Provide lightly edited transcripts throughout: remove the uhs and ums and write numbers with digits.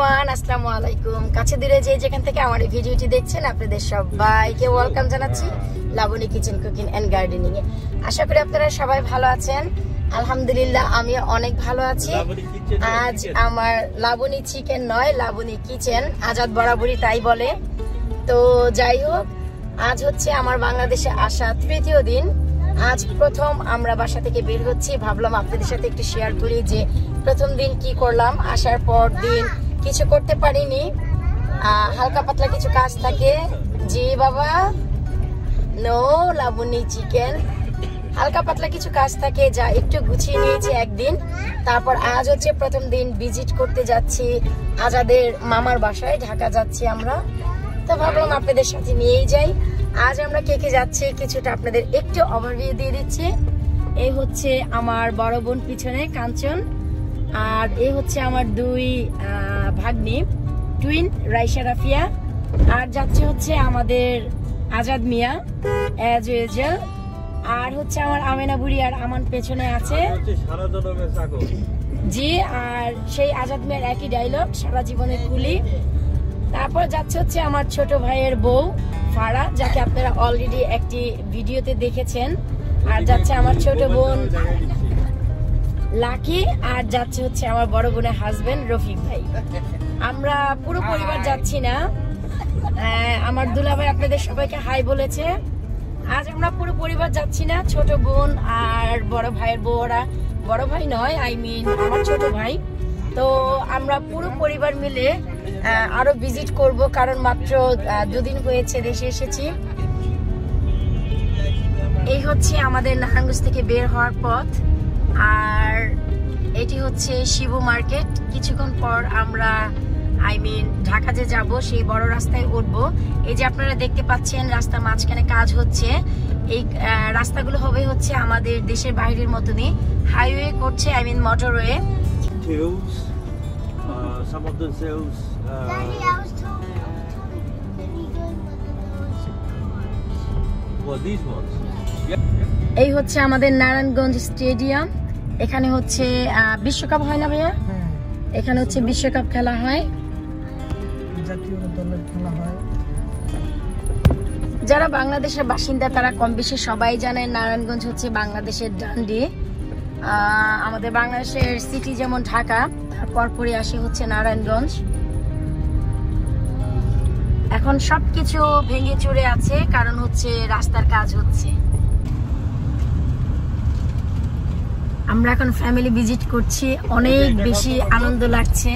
Everyone, আসসালামু আলাইকুম। কাছে দূরে যে যেখান থেকে আমার এই ভিডিওটি দেখছেন আপনাদের সবাইকে ওয়েলকাম জানাচ্ছি Labani kitchen cooking and gardening এ। আশা করি আপনারা সবাই ভালো আছেন। আলহামদুলিল্লাহ আমি অনেক ভালো আছি। আজ আমার লাবণী চিকেন নয়, লাবণী কিচেন, আজাদ বরাবরই তাই বলে। তো যাই হোক, আজ হচ্ছে আমার বাংলাদেশে আসা তৃতীয় দিন। আজ প্রথম আমরা বাসা থেকে বের হচ্ছি। ভাবলাম আপনাদের সাথে একটু শেয়ার করি যে প্রথম দিন কি করলাম। আসার পর দিন কিছু করতে পারিনি, হালকা পাতলা কিছু কাজ থাকে। জি বাবা, নো লাবণী চিকেন, হালকা পাতলা কিছু কাজ থাকে যা একটু গুছিয়ে নিয়েছি একদিন। তারপর আজ হচ্ছে প্রথম দিন ভিজিট করতে যাচ্ছি আজাদের মামার বাসায়, ঢাকা যাচ্ছি আমরা। তো ভাবলাম আপনাদের সাথে নিয়েই যাই। আজ আমরা কে কে যাচ্ছি কিছুটা আপনাদের একটু ওভারভিউ দিয়ে দিচ্ছি। এই হচ্ছে আমার বড় বোন পিছনে কাঞ্চন, আর এই হচ্ছে আমার দুই ভাগ্নি টুইন রাইসা রাফিয়া, আর যাচ্ছে হচ্ছে আমাদের আজাদ মিয়া অ্যাজ ইউজুয়াল, আর হচ্ছে আমার আমেনা বুড়ি আর আমান পেছনে আছে। জি, আর সেই আজাদ মিয়ার একই ডায়লগ, সারা জীবনের কুলি। তারপর যাচ্ছে হচ্ছে আমার ছোট ভাইয়ের বউ ফারা, যাকে আপনারা অলরেডি একটি ভিডিওতে দেখেছেন। আর যাচ্ছে আমার ছোট বোন লাকি, আর যাচ্ছে হচ্ছে আমার বড় বোনের হাজবেন্ড রফিক ভাই। আমরা পুরো পরিবার যাচ্ছি না। আমার দুলাভাই আপনাদের সবাইকে হাই বলেছে। আজ আমরা পুরো পরিবার যাচ্ছি না, ছোট বোন আর বড় ভাইয়ের বউরা, বড় ভাই নয় আই মিন আমার ছোট ভাই। তো আমরা পুরো পরিবার মিলে আরো ভিজিট করব, কারণ মাত্র দুদিন হয়েছে দেশে এসেছি। এই হচ্ছে আমাদের নারায়ণগঞ্জ থেকে বের হওয়ার পথ, আর এটি হচ্ছে শিবু মার্কেট। কিছুক্ষণ পর আমরা ঢাকা যে যাব সেই বড় রাস্তায় উঠবো। এই যে আপনারা দেখতে পাচ্ছেন রাস্তার মাঝখানে কাজ হচ্ছে। এই রাস্তাগুলো হবে হচ্ছে আমাদের দেশের বাইরের মতনই, হাইওয়ে করছে, motorway. Some of the sales. Daddy, I was told Well, these ones. এই হচ্ছে আমাদের নারায়ণগঞ্জ স্টেডিয়াম। এখানে হচ্ছে বিশ্বকাপ হয় না ভাইয়া? এখানে হচ্ছে বিশ্বকাপ খেলা হয়, জাতীয় দলের খেলা হয়। যারা বাংলাদেশের বাসিন্দা তারা কম বেশি সবাই জানে নারায়ণগঞ্জ হচ্ছে বাংলাদেশের ডান্ডি। আমাদের বাংলাদেশের সিটি যেমন ঢাকা, তারপরই আসে হচ্ছে নারায়ণগঞ্জ। এখন সবকিছু ভেঙে চুরে আছে, কারণ হচ্ছে রাস্তার কাজ হচ্ছে। আমরা এখন ফ্যামিলি ভিজিট করছি, অনেক বেশি আনন্দ লাগছে।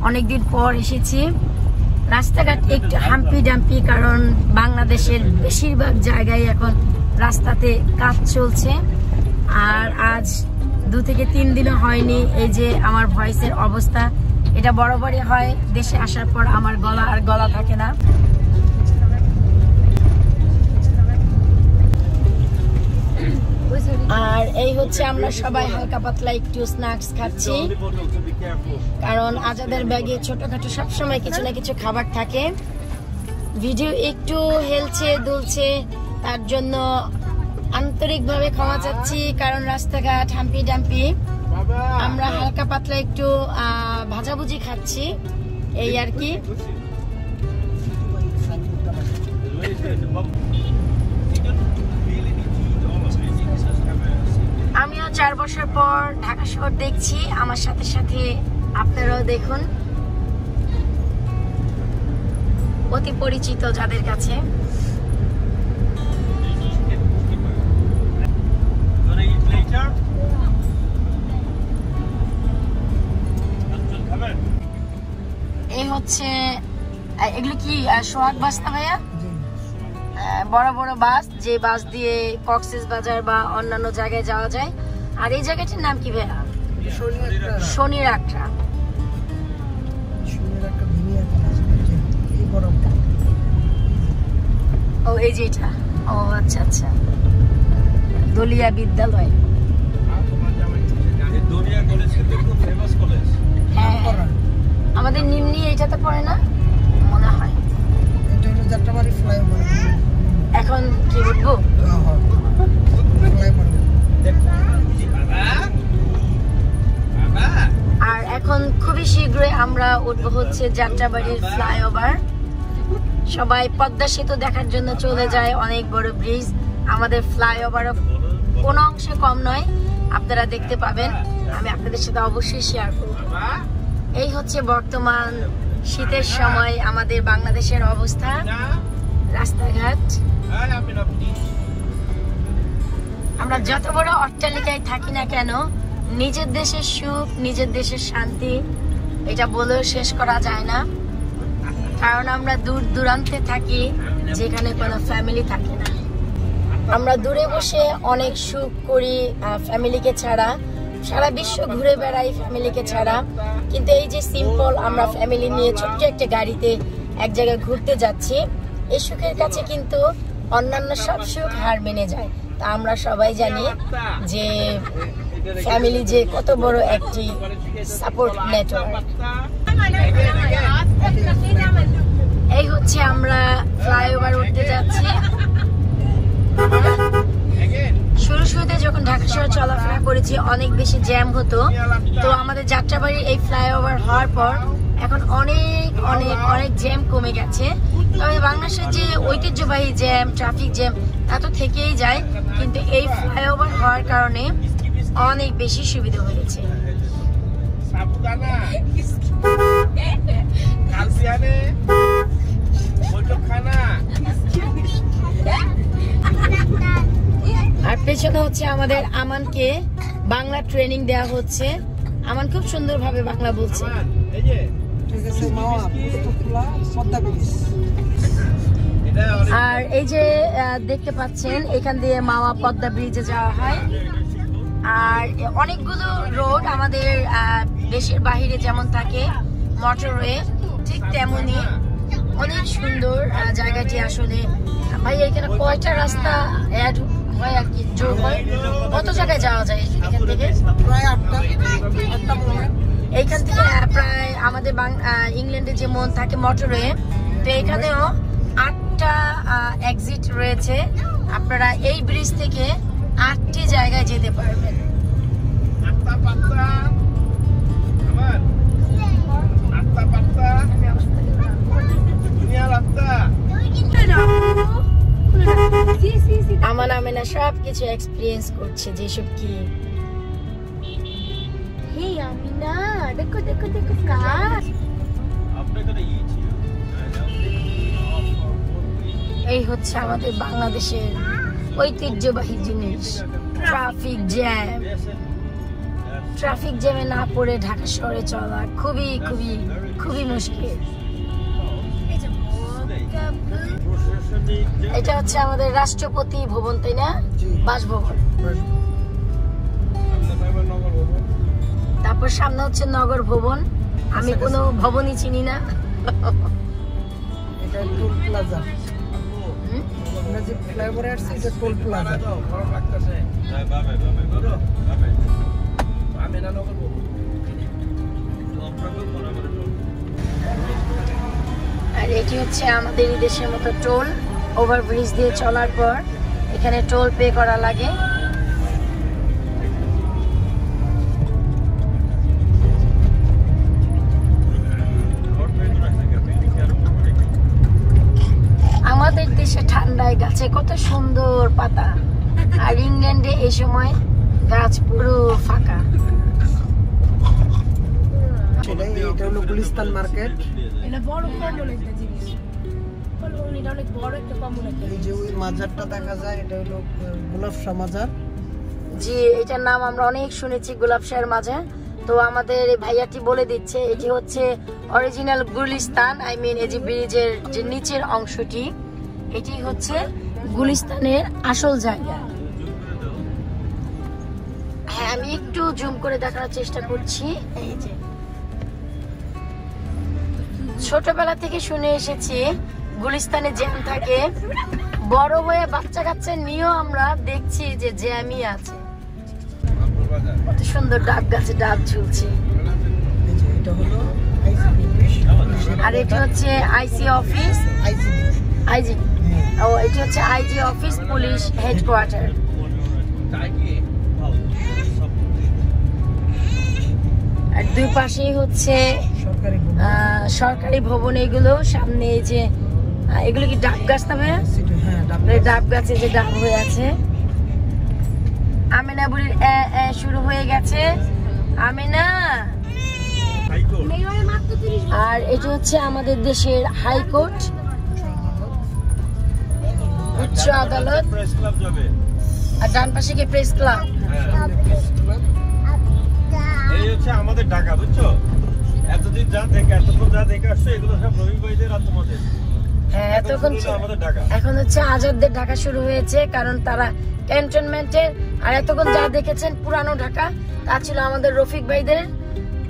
অনেকদিন পর এসেছি। রাস্তাঘাট একটু হাম্পি ডাম্পি, কারণ বাংলাদেশের বেশিরভাগ জায়গায় এখন রাস্তাতে কাজ চলছে। আর আজ 2 থেকে 3 দিনও হয়নি। এই যে আমার ভয়েসের অবস্থা, এটা বরাবরই হয়। দেশে আসার পর আমার গলা আর গলা থাকে না। আর এই হচ্ছে আমরা সবাই হালকা পাতলা একটু স্ন্যাক্স খাচ্ছি, কারণ আজাদের ব্যাগে ছোটখাটো সবসময় কিছু না কিছু খাবার থাকে। ভিডিও একটু হেলছে দুলছে, তার জন্য আন্তরিকভাবে ক্ষমা চাচ্ছি, কারণ রাস্তাঘাট হাম্পি ডাম্পি। আমরা হালকা পাতলা একটু ভাজাভুজি খাচ্ছি, এই আর কি। আমিও 4 বছর পর ঢাকা শহর দেখছি, আমার সাথে সাথে আপনারাও দেখুন, অতি পরিচিত যাদের কাছে। এই হচ্ছে, এগুলো কি সোহাগ বাস না ভাইয়া? বড় বড় বাস, যে বাস দিয়ে কক্সেস বাজার বা অন্যান্য জায়গায় যাওয়া যায়। আর এই জায়গাটির নাম কি ভাইয়া? শনির আখড়া। ও এই যে এটা, ও আচ্ছা আচ্ছা, দলিয়া বিদ্যালয়। হ্যাঁ, আমাদের নিম্নি এইটাতে পড়ে না মনে হয়। এখন কি উঠবো? আর এখন খুবই শীঘ্রই আমরা উঠবো হচ্ছে যাত্রাবাড়ির ফ্লাইওভার। সবাই পদ্মা সেতু দেখার জন্য চলে যায়, অনেক বড় ব্রিজ। আমাদের ফ্লাইওভার কোনো অংশে কম নয়, আপনারা দেখতে পাবেন। আমি আপনাদের সাথে অবশ্যই শেয়ার করব। এই হচ্ছে বর্তমান শীতের সময় আমাদের বাংলাদেশের অবস্থা, রাস্তাঘাট। আমরা যত বড় অট্টালিকায় থাকি না কেন, নিজের দেশের সুখ, নিজের দেশের শান্তি এটা বলেও শেষ করা যায় না। কারণ আমরা দূর দূরান্তে থাকি, যেখানে কোনো ফ্যামিলি থাকে না। আমরা দূরে বসে অনেক সুখ করি ফ্যামিলিকে ছাড়া, সারা বিশ্ব ঘুরে বেড়াই ফ্যামিলিকে ছাড়া। কিন্তু এই যে সিম্পল আমরা ফ্যামিলি নিয়ে ছোট্ট একটা গাড়িতে এক জায়গায় ঘুরতে যাচ্ছি, এই সুখের কাছে কিন্তু অন্যান্য সব সুখ হার মেনে যায়। তা আমরা সবাই জানি যে ফ্যামিলি যে কত বড় একটি সাপোর্ট নেটওয়ার্ক। এই হচ্ছে আমরা ফ্লাইওভার উঠতে যাচ্ছি। শুরুতে যখন ঢাকা শহর চলাফেরা করেছি অনেক বেশি জ্যাম হতো, তো আমাদের যাত্রাবাড়ির এই ফ্লাইওভার হওয়ার পর এখন অনেক অনেক অনেক জ্যাম কমে গেছে। তবে বাংলাদেশের যে ঐতিহ্যবাহী জ্যাম, ট্রাফিক জ্যাম তা তো থেকেই যায়, কিন্তু এই ফ্লাইওভার হওয়ার কারণে অনেক বেশি সুবিধা হয়েছে। আর পেছনে হচ্ছে আমাদের আমানকে বাংলা ট্রেনিং দেওয়া হচ্ছে। আমান খুব সুন্দরভাবে বাংলা বলছে। আর এই যে দেখতে পাচ্ছেন, এখান দিয়ে মাওয়া পদ্মা ব্রিজে যাওয়া হয়। আর অনেকগুলো রোড আমাদের দেশের বাহিরে যেমন থাকে মোটরওয়ে, ঠিক তেমনি অনেক সুন্দর জায়গাটি আসলে। ভাই এখানে কয়টা রাস্তা অ্যাড হয় আর কি, যোগ হয়? কত জায়গায় যাওয়া যায় এখান থেকে? প্রায় 8টা। এইখান থেকে প্রায় আমাদের ইংল্যান্ডে যেমন থাকে মোটরওয়ে, তো এখানেও 8টা এক্সিট রয়েছে। আপনারা এই ব্রিজ থেকে 8টি জায়গায় যেতে পারবেন। আমার আমেনা সবকিছু এক্সপিরিয়েন্স করছে, যেসব কি হে আমিনা দেখো দেখো দেখো কার। এই হচ্ছে আমাদের বাংলাদেশের ঐতিহ্যবাহী জিনিস, ট্রাফিক জ্যাম। ট্রাফিক জ্যামে না পড়ে ঢাকা শহরে চলা খুবই খুবই খুবই মুশকিল। এটা হচ্ছে আমাদের রাষ্ট্রপতি ভবন, তাই না? বাসভবন। তারপর সামনে হচ্ছে নগর ভবন। আমি কোনো ভবনই চিনি না। এটা টোল প্লাজা। আমরা যে ফ্লাইওভারে আসছি এটা টোল প্লাজা। আর এটি হচ্ছে আমাদের এই দেশের মতো টোল। ওভারব্রিজ দিয়ে চলার পর এখানে টোল পে করা লাগে। আমাদের দেশে ঠান্ডায় গাছে কত সুন্দর পাতা, আর ইংল্যান্ডে এই সময় গাছ পুরো ফাঁকা। এটা হলো গুলিস্তান মার্কেট। এটা বড় কম্বল একটা জিনিস, এটা অনেক বড় একটা কম্বল। এই যে ওই মাজারটা দেখা যায়, এটা হলো গোলাপ শাহ মাজার। জি, এটার নাম আমরা অনেক শুনেছি, গোলাপ শাহের মাজার। তো আমাদের ভাইয়াটি বলে দিচ্ছে এটি হচ্ছে অরিজিনাল গুলিস্তান, আই মিন এই যে ব্রিজের যে নিচের অংশটি, এটি হচ্ছে গুলিস্তানের আসল জায়গা। হ্যাঁ, আমি একটু জুম করে দেখার চেষ্টা করছি। এই যে ছোটবেলা থেকে শুনে এসেছি গুলিস্তানে জ্যাম থাকে, বড় হয়ে বাচ্চা কাচ্চা নিয়েও আমরা দেখছি যে জ্যামই আছে। কত সুন্দর ডাব গাছে ডাব ঝুলছে। আর এটি হচ্ছে আইসি অফিস, আইজি। ও, এটি হচ্ছে আইজি অফিস, পুলিশ হেডকোয়ার্টার। আর দুই পাশেই হচ্ছে সরকারি ভবন এগুলো। সামনে এই যে এগুলো কি ডাব গাছ তবে? ডাব গাছে যে ডাব হয়ে আছে। আমিনা বুড়ির শুরু হয়ে গেছে। আমিনা। আর এটা হচ্ছে আমাদের দেশের হাইকোর্ট, উচ্চ আদালত। আর ডান পাশে কি প্রেস ক্লাব। এই হচ্ছে আমাদের ঢাকা, বুঝছো? এতদিন যা দেখে, এতক্ষণ যা দেখে আসছো, এগুলো সব রবি ভাইদের আর তোমাদের। হ্যাঁ, এখন হচ্ছে আজাদদের ঢাকা শুরু হয়েছে, কারণ তারা ক্যান্টনমেন্টের। আর এতক্ষণ যা দেখেছেন পুরানো ঢাকা, তা ছিল আমাদের রফিক ভাইদের।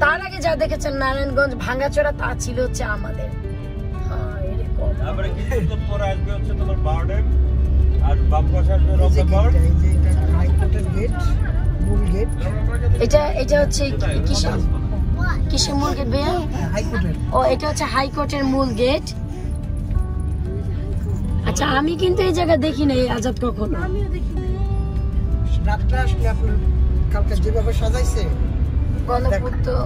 তার আগে যা দেখেছেন নারায়ণগঞ্জ, ভাঙ্গাচোরা, তা ছিল হচ্ছে আমাদের। এটা হচ্ছে কিসের মূল গেট ভাইয়া? ও, এটা হচ্ছে হাইকোর্টের মূল গেট। আচ্ছা, আমি কিন্তু এই জায়গা দেখি নাই আজাদ কখনো। রাতটা আসলে আপনার কালকে যেভাবে সাজাইছে গণপুর তো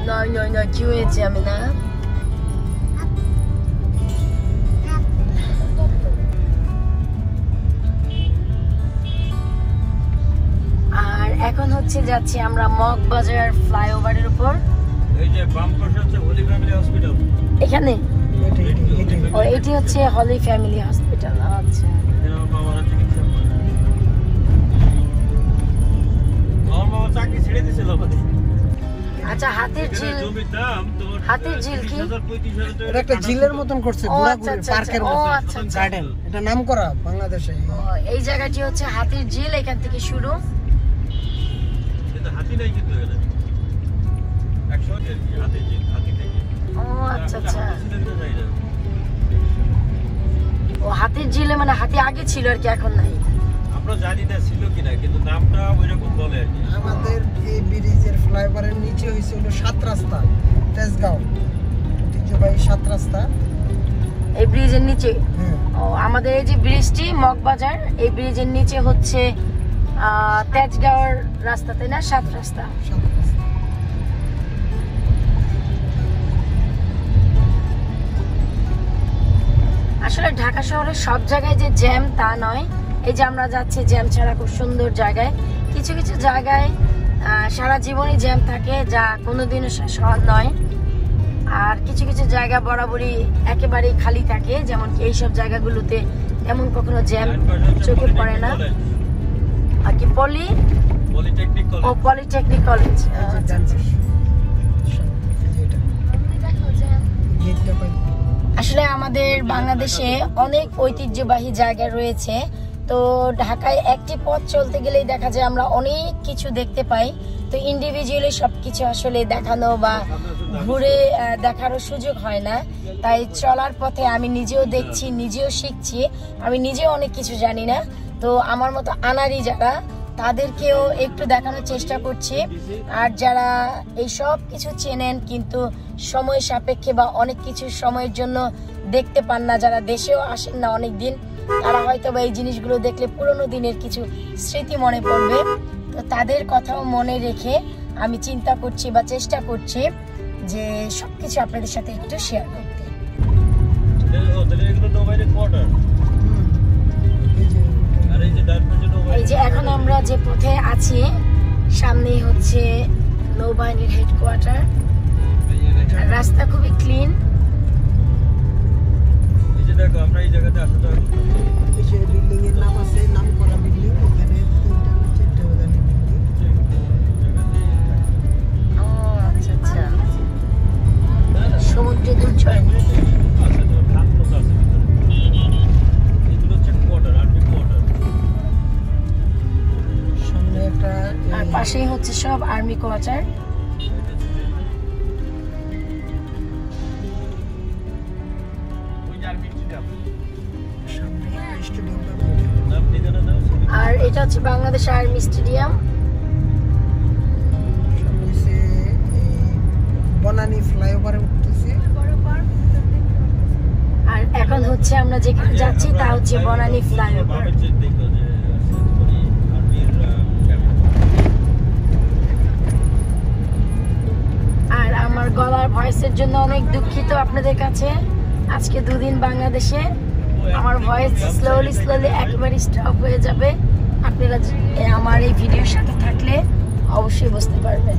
নয় কি হয়েছে? আমি না আর এখন হচ্ছে যাচ্ছি আমরা মগবাজার ফ্লাইওভারের উপর। এই যে বাম পাশে হচ্ছে হলি ফ্যামিলি হসপিটাল। এখানে ও, এটি হচ্ছে হলি ফ্যামিলি হসপিটাল। আচ্ছা, আচ্ছা। হাতির ঝিল কি? এটা একটা ঝিলের মতন করছে, পার্কের মতন গার্ডেন। এটা নাম করা বাংলাদেশে। এই জায়গাটি হচ্ছে হাতির ঝিল, এখান থেকে শুরু। হাতি নাই কিন্তু এখানে। 100 হাতির ঝিল, হাতি থেকে। ও আচ্ছা আচ্ছা। ও, হাতির ঝিলে মানে হাতি আগে ছিল আর কি, এখন নাই। আমরা জানি না ছিল কিনা, কিন্তু নামটা ওইরকম বলে আর কি। আমাদের এই ব্রিজের ফ্লাইওভারের নিচে হইছে হলো 7 রাস্তা, তেজগাঁও ঐতিহ্যবাহী 7 রাস্তা এই ব্রিজের নিচে। ও, আমাদের এই যে ব্রিজটি মগবাজার, এই ব্রিজের নিচে হচ্ছে তেজগাঁওর রাস্তা, তাই না? 7 রাস্তা। আসলে ঢাকা শহরের সব জায়গায় যে জ্যাম তা নয়। এই যে আমরা যাচ্ছি জ্যাম ছাড়া খুব সুন্দর জায়গায়। কিছু কিছু জায়গায় সারা জীবনই জ্যাম থাকে, যা কোনোদিনও শেষ হওয়ার নয়। আর কিছু কিছু জায়গা বরাবরই একেবারেই খালি থাকে, যেমন কি এইসব জায়গাগুলোতে এমন কখনো জ্যাম চোখে পড়ে না। আর কি পলিটেকনিক কলেজ। আসলে আমাদের বাংলাদেশে অনেক ঐতিহ্যবাহী জায়গা রয়েছে। তো ঢাকায় একটি পথ চলতে গেলেই দেখা যায় আমরা অনেক কিছু দেখতে পাই। তো ইন্ডিভিজুয়ালি সবকিছু আসলে দেখানো বা ঘুরে দেখারও সুযোগ হয় না। তাই চলার পথে আমি নিজেও দেখছি, নিজেও শিখছি, আমি নিজেও অনেক কিছু জানি না। তো আমার মতো আনারি যারা, তাদেরকেও একটু দেখানোর চেষ্টা করছি। আর যারা এই সব কিছু চেনেন কিন্তু সময় সাপেক্ষে বা অনেক কিছু সময়ের জন্য দেখতে পান না, যারা দেশেও আসেন না অনেক দিন, তারা হয়তো বা এই জিনিসগুলো দেখলে পুরোনো দিনের কিছু স্মৃতি মনে পড়বে। তো তাদের কথাও মনে রেখে আমি চিন্তা করছি বা চেষ্টা করছি যে সবকিছু আপনাদের সাথে একটু শেয়ার করতে। এই যে এখন আমরা যে পথে আছি, সামনেই হচ্ছে নৌবাহিনীর হেডকোয়ার্টার। রাস্তা খুবই ক্লিন। দেখো আমরা এই জায়গাতে আসতে হবে। এই বিল্ডিং এর নাম আছে, নাম করা বিল্ডিং। ওখানে 3টা না 4টা ওখানে বিল্ডিং। ও আচ্ছা আচ্ছা। সমুদ্রে দূর ছয়। আচ্ছা, তো খানমোস আছে ভিতরে। এগুলো হচ্ছে কোয়ার্টার, আর্মি কোয়ার্টার। সামনে একটা, আর পাশেই হচ্ছে সব আর্মি কোয়ার্টার। আর এটা হচ্ছে বাংলাদেশ আর্মি স্টেডিয়াম। বনানী ফ্লাইওভারে উঠতেছি। আর এখন হচ্ছে আমরা যেখানে যাচ্ছি তা হচ্ছে বনানী ফ্লাইওভার। গলার ভয়েসের জন্য অনেক দুঃখিত আপনাদের কাছে। আজকে 2 দিন বাংলাদেশে, আমার ভয়েস স্লোলি একবারে স্টপ হয়ে যাবে। আপনারা আমার এই ভিডিওর সাথে থাকলে অবশ্যই বুঝতে পারবেন।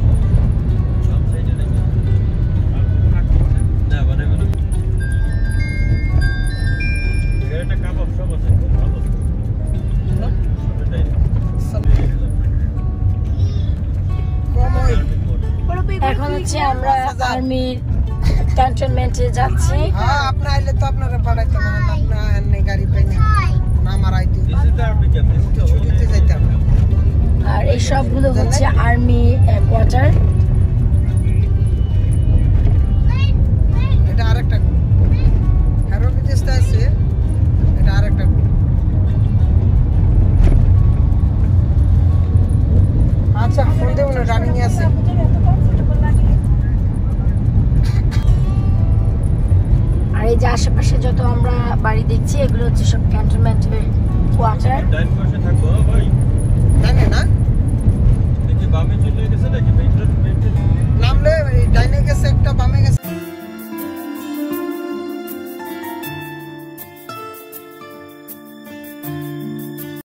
এখন হচ্ছে আমরা আর্মির ক্যান্টনমেন্টে যাচ্ছি। হ্যাঁ, আপনি আইলে তো আপনারা পাঠাইতাম না, আপনার গাড়ি পাই না, না মারাই দিই, ছুটিতে যাইতাম। আর এই সবগুলো হচ্ছে আর্মি কোয়ার্টার। এটা আরেকটা হ্যারো বিদেশটা আছে, এটা আরেকটা। আচ্ছা, ফোন দেবো না, রানিং আছে। আর এই যে আশেপাশে যত আমরা বাড়ি দেখছি এগুলো হচ্ছে সব ক্যান্টনমেন্টের কোয়ার্টার। জানে না